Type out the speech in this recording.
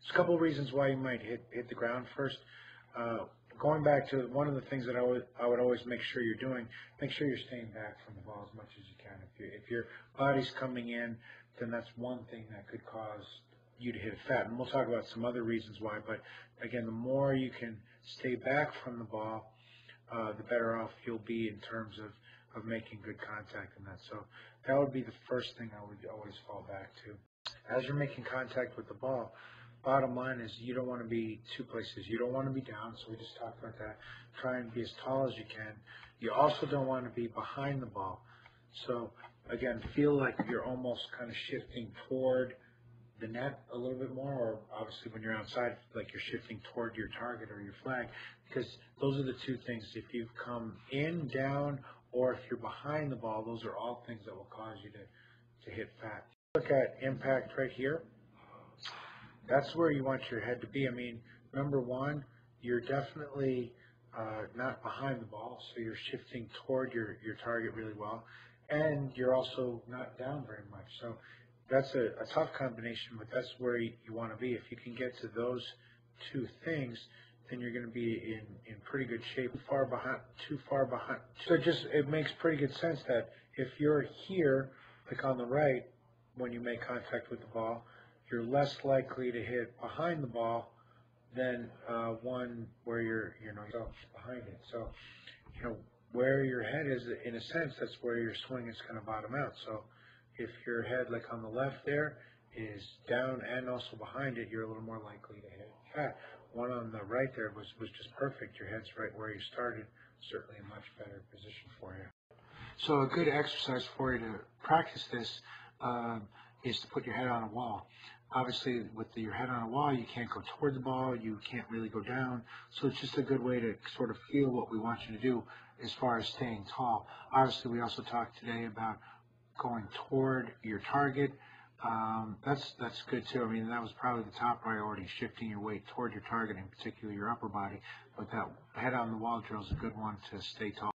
There's a couple of reasons why you might hit the ground first. Going back to one of the things that I would always make sure you're doing, make sure you're staying back from the ball as much as you can. If your body's coming in, then that's one thing that could cause you to hit a fat. And we'll talk about some other reasons why. But again, the more you can stay back from the ball, the better off you'll be in terms of making good contact in that. So that would be the first thing I would always fall back to. As you're making contact with the ball, bottom line is you don't want to be two places. You don't want to be down, so we just talked about that. Try and be as tall as you can. You also don't want to be behind the ball. So again, feel like you're almost kind of shifting toward the net a little bit more, or obviously when you're outside, like you're shifting toward your target or your flag, because those are the two things. If you come in, down, or if you're behind the ball, those are all things that will cause you to hit fat. Look at impact right here. That's where you want your head to be. I mean, number one, you're definitely not behind the ball, so you're shifting toward your target really well, and you're also not down very much. So that's a tough combination, but that's where you want to be. If you can get to those two things, then you're going to be in pretty good shape. Too far behind. So it makes pretty good sense that if you're here, like on the right, when you make contact with the ball, you're less likely to hit behind the ball than one where you're behind it. So where your head is, in a sense, that's where your swing is going to bottom out. So if your head, like on the left there, is down and also behind it, you're a little more likely to hit fat. One on the right there was just perfect. Your head's right where you started. Certainly a much better position for you. So a good exercise for you to practice this is to put your head on a wall. Obviously, with your head on a wall, you can't go toward the ball. You can't really go down. So it's just a good way to sort of feel what we want you to do as far as staying tall. Obviously, we also talked today about going toward your target. That's good too. I mean, that was probably the top priority, shifting your weight toward your target, in particular your upper body. But that head on the wall drill is a good one to stay tall.